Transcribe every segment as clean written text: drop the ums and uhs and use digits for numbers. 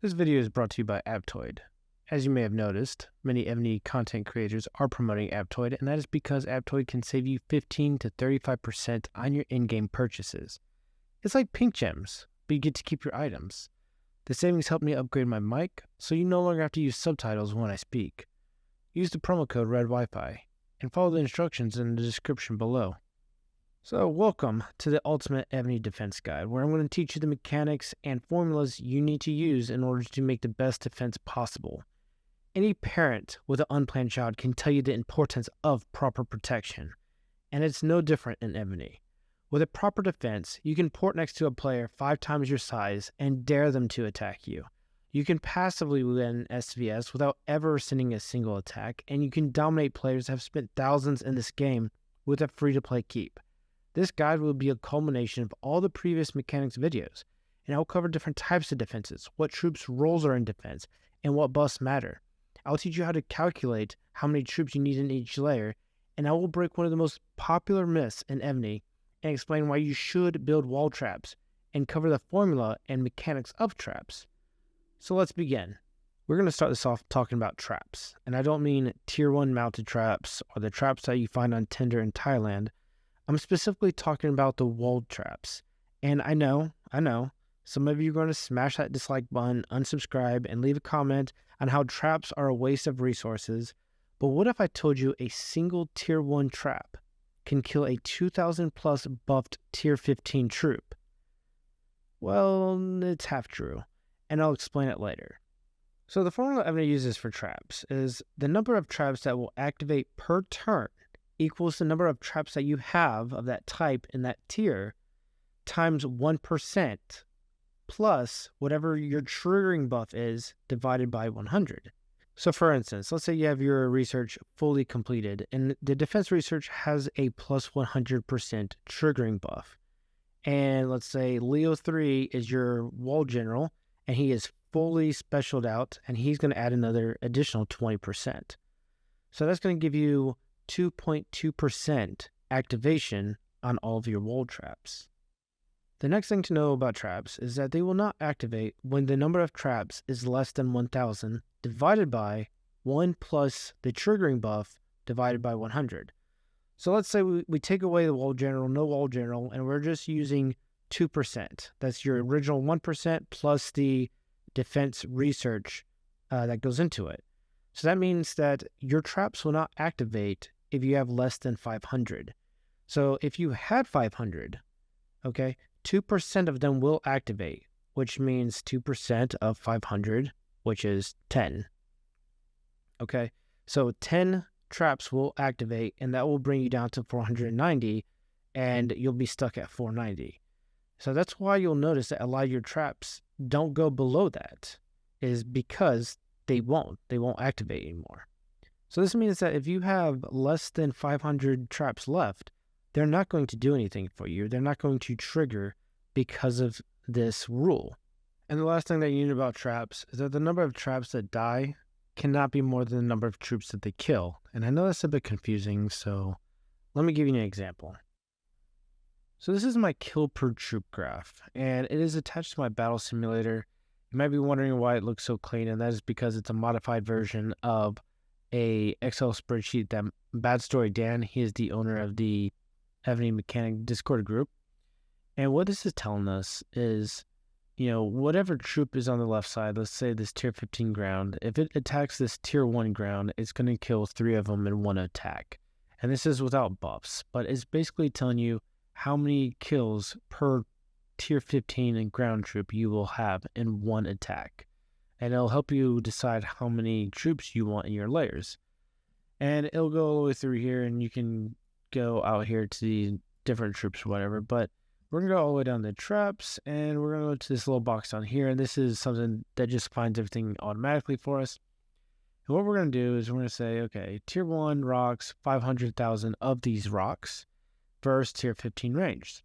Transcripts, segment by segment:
This video is brought to you by Aptoid. As you may have noticed, many Evony content creators are promoting Aptoid, and that is because Aptoid can save you 15 to 35% on your in-game purchases. It's like pink gems, but you get to keep your items. The savings helped me upgrade my mic, so you no longer have to use subtitles when I speak. Use the promo code REDWIFI, and follow the instructions in the description below. So welcome to the Ultimate Evony Defense Guide, where I'm going to teach you the mechanics and formulas you need to use in order to make the best defense possible. Any parent with an unplanned child can tell you the importance of proper protection, and it's no different in Evony. With a proper defense, you can port next to a player 5 times your size and dare them to attack you. You can passively win SVS without ever sending a single attack, and you can dominate players that have spent thousands in this game with a free-to-play keep. This guide will be a culmination of all the previous mechanics videos, and I will cover different types of defenses, what troops' roles are in defense, and what buffs matter. I will teach you how to calculate how many troops you need in each layer, and I will break one of the most popular myths in Evony and explain why you should build wall traps, and cover the formula and mechanics of traps. So let's begin. We're going to start this off talking about traps, and I don't mean tier 1 mounted traps or the traps that you find on Tinder in Thailand. I'm specifically talking about the wall traps. And I know, some of you are going to smash that dislike button, unsubscribe, and leave a comment on how traps are a waste of resources. But what if I told you a single tier 1 trap can kill a 2000 plus buffed tier 15 troop? Well, it's half true, and I'll explain it later. So the formula I'm going to use this for traps is the number of traps that will activate per turn equals the number of traps that you have of that type in that tier times 1% plus whatever your triggering buff is divided by 100. So for instance, let's say you have your research fully completed and the defense research has a plus 100% triggering buff. And let's say Leo 3 is your wall general and he is fully specialed out and he's going to add another additional 20%. So that's going to give you 2.2% activation on all of your wall traps. The next thing to know about traps is that they will not activate when the number of traps is less than 1000 divided by 1 plus the triggering buff divided by 100. So let's say we take away the wall general, no wall general, and we're just using 2%. That's your original 1% plus the defense research that goes into it. So that means that your traps will not activate if you have less than 500. So if you had 500, okay, 2% of them will activate, which means 2% of 500, which is 10. Okay, so 10 traps will activate, and that will bring you down to 490, and you'll be stuck at 490. So that's why you'll notice that a lot of your traps don't go below that, is because they won't activate anymore. So this means that if you have less than 500 traps left, they're not going to do anything for you. They're not going to trigger because of this rule. And the last thing that you need about traps is that the number of traps that die cannot be more than the number of troops that they kill. And I know that's a bit confusing, so let me give you an example. So this is my kill per troop graph, and it is attached to my battle simulator. You might be wondering why it looks so clean, and that is because it's a modified version of a Excel spreadsheet that Bad Story Dan, he is the owner of the Evony Mechanic Discord group. And what this is telling us is, whatever troop is on the left side, let's say this tier 15 ground, if it attacks this tier 1 ground, it's going to kill 3 of them in one attack. And this is without buffs, but it's basically telling you how many kills per tier 15 and ground troop you will have in one attack. And it'll help you decide how many troops you want in your layers. And it'll go all the way through here, and you can go out here to the different troops or whatever. But we're going to go all the way down to traps, and we're going to go to this little box down here. And this is something that just finds everything automatically for us. And what we're going to do is we're going to say, okay, tier 1 rocks, 500,000 of these rocks versus tier 15 ranged.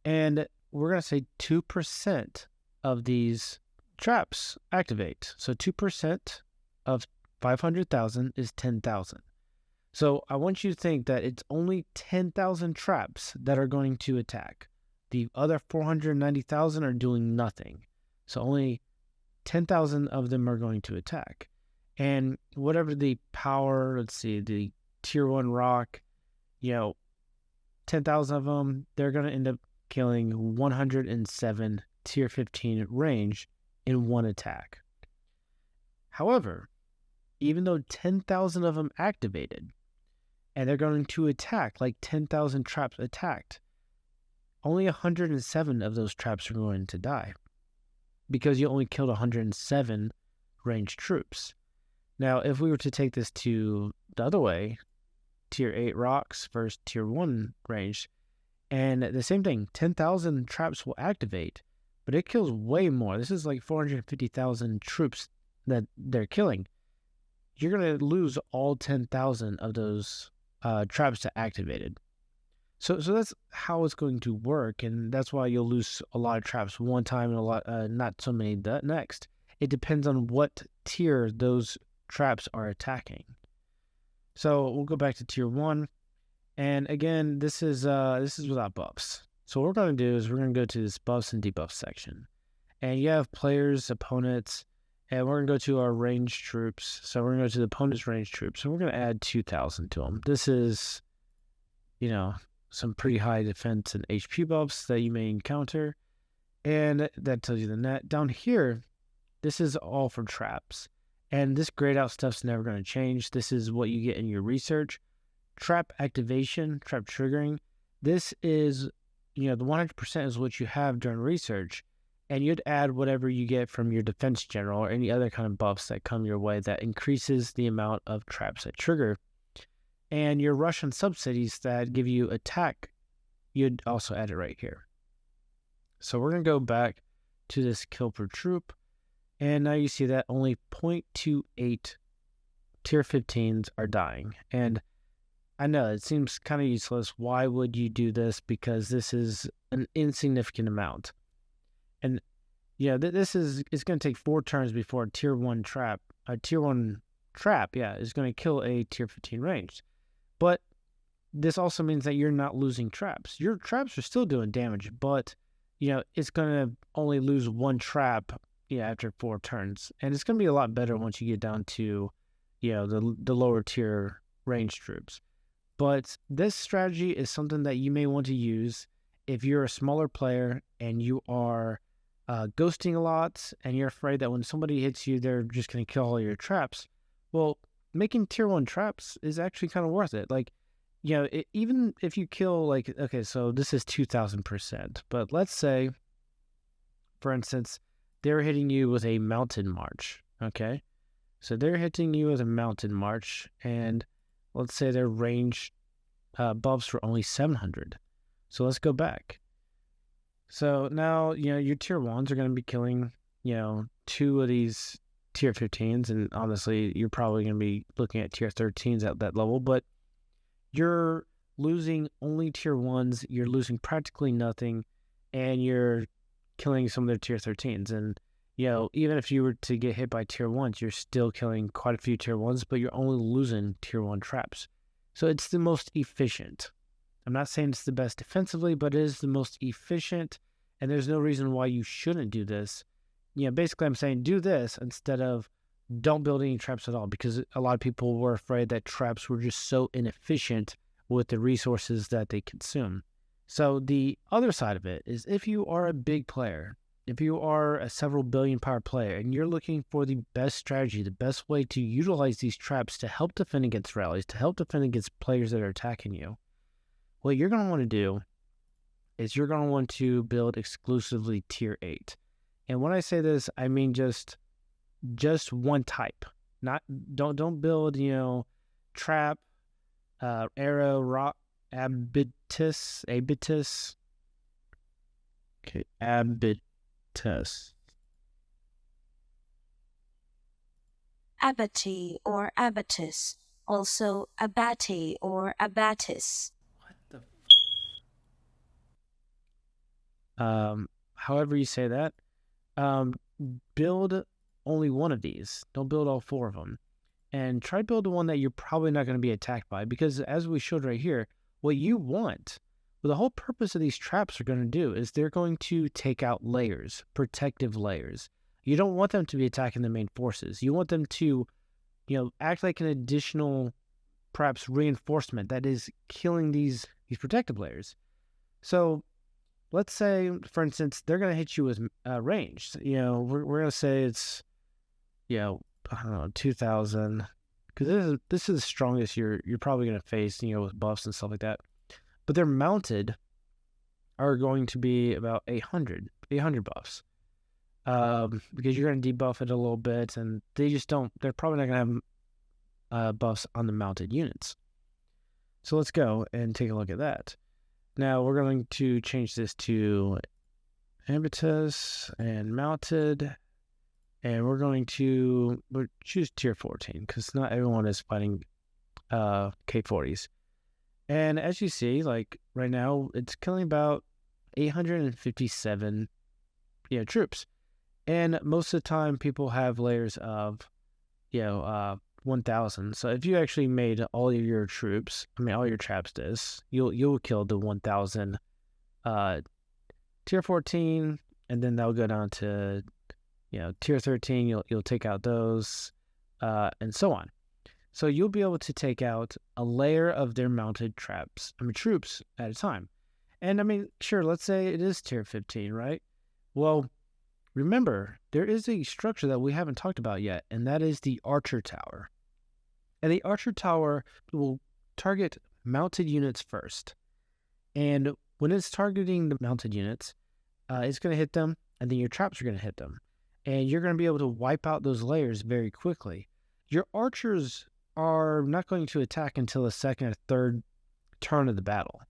And we're going to say 2% of these traps activate. So 2% of 500,000 is 10,000. So I want you to think that it's only 10,000 traps that are going to attack. The other 490,000 are doing nothing. So only 10,000 of them are going to attack. And whatever the power, let's see, the tier 1 rock, 10,000 of them, they're going to end up killing 107 tier 15 range in one attack. However, even though 10,000 of them activated, and they're going to attack like 10,000 traps attacked, only 107 of those traps are going to die because you only killed 107 ranged troops. Now, if we were to take this to the other way, tier 8 rocks versus tier 1 ranged, and the same thing, 10,000 traps will activate, but it kills way more. This is like 450,000 troops that they're killing. You're going to lose all 10,000 of those traps that activated. So that's how it's going to work, and that's why you'll lose a lot of traps one time and a lot, not so many the next. It depends on what tier those traps are attacking. So we'll go back to tier 1, and again, this is without buffs. So what we're going to do is we're going to go to this buffs and debuffs section, and you have players, opponents, and we're going to go to our ranged troops. So we're going to go to the opponent's ranged troops, and we're going to add 2,000 to them. This is, some pretty high defense and HP buffs that you may encounter, and that tells you the net. Down here, this is all for traps, and this grayed out stuff's never going to change. This is what you get in your research. Trap activation, trap triggering, this is, the 100% is what you have during research, and you'd add whatever you get from your defense general or any other kind of buffs that come your way that increases the amount of traps that trigger. And your Russian subsidies that give you attack, you'd also add it right here. So we're going to go back to this kill per troop, and now you see that only 0.28 tier 15s are dying. And I know it seems kind of useless. Why would you do this? Because this is an insignificant amount. And this is, it's going to take 4 turns before a tier 1 trap is going to kill a tier 15 range. But this also means that you're not losing traps. Your traps are still doing damage, but it's going to only lose 1 trap after 4 turns. And it's going to be a lot better once you get down to the lower tier range troops. But this strategy is something that you may want to use if you're a smaller player and you are ghosting a lot and you're afraid that when somebody hits you, they're just going to kill all your traps. Well, making tier 1 traps is actually kind of worth it. Like, even if you kill, okay, so this is 2,000%, but let's say, for instance, they're hitting you with a mountain march, okay? So they're hitting you with a mountain march, and let's say their range buffs were only 700. So let's go back. So now, your tier 1s are going to be killing, 2 of these tier 15s, and honestly, you're probably going to be looking at tier 13s at that level, but you're losing only tier 1s, you're losing practically nothing, and you're killing some of their tier 13s. And, even if you were to get hit by tier 1s, you're still killing quite a few tier 1s, but you're only losing tier 1 traps. So it's the most efficient. I'm not saying it's the best defensively, but it is the most efficient, and there's no reason why you shouldn't do this. Basically I'm saying do this instead of don't build any traps at all, because a lot of people were afraid that traps were just so inefficient with the resources that they consume. So the other side of it is, if you are a big player, if you are a several billion power player and you're looking for the best strategy, the best way to utilize these traps to help defend against rallies, to help defend against players that are attacking you, what you're going to want to do is you're going to want to build exclusively tier 8. And when I say this, I mean just one type. Don't build, trap, arrow, rock, abitus. Okay, abitus. Abattis or abatis, also abati or abatis. What the? However you say that. Build only one of these. Don't build all 4 of them. And try to build the one that you're probably not going to be attacked by, because as we showed right here, what you want, what the whole purpose of these traps are going to do is they're going to take out layers, protective layers. You don't want them to be attacking the main forces. You want them to, act like an additional, perhaps reinforcement that is killing these protective layers. So let's say, for instance, they're going to hit you with range. We're going to say it's, I don't know, 2,000, because this is the strongest you're probably going to face, with buffs and stuff like that. But their mounted are going to be about 800 buffs. Because you're going to debuff it a little bit, and they're probably not going to have buffs on the mounted units. So let's go and take a look at that. Now we're going to change this to Habitus and mounted, and we're going to choose tier 14 because not everyone is fighting K40s. And as you see, like right now, it's killing about 857 troops. And most of the time, people have layers of 1,000. So if you actually made all of your troops, all your traps this, you'll kill the 1,000 tier 14, and then that'll go down to tier 13. You'll take out those, and so on. So you'll be able to take out a layer of their mounted troops at a time. And sure, let's say it is tier 15, right? Well, remember, there is a structure that we haven't talked about yet, and that is the Archer Tower. And the Archer Tower will target mounted units first. And when it's targeting the mounted units, it's going to hit them, and then your traps are going to hit them. And you're going to be able to wipe out those layers very quickly. Your archers are not going to attack until the second or third turn of the battle.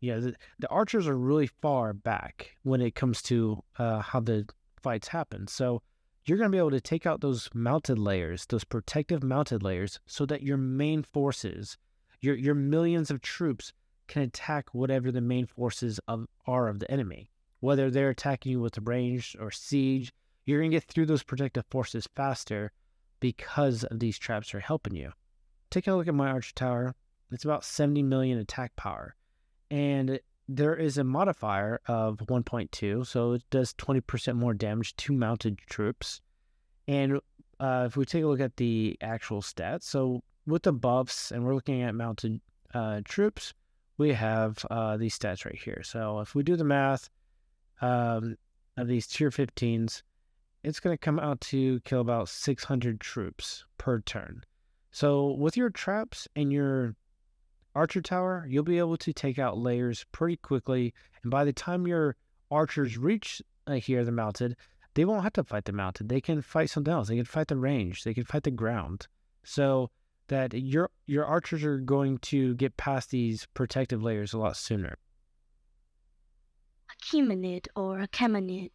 The archers are really far back when it comes to how the fights happen. So you're going to be able to take out those mounted layers, those protective mounted layers, so that your main forces, your millions of troops, can attack whatever the main forces are of the enemy. Whether they're attacking you with range or siege, you're going to get through those protective forces faster because of these traps are helping you. Take a look at my Archer Tower. It's about 70 million attack power. And there is a modifier of 1.2, so it does 20% more damage to mounted troops. And if we take a look at the actual stats, so with the buffs, and we're looking at mounted troops, we have these stats right here. So if we do the math of these tier 15s, it's going to come out to kill about 600 troops per turn. So with your traps and your Archer Tower, you'll be able to take out layers pretty quickly, and by the time your archers reach here, the mounted, they won't have to fight the mounted. They can fight something else. They can fight the range. They can fight the ground. So that your archers are going to get past these protective layers a lot sooner. Achaemenid or Achaemenid.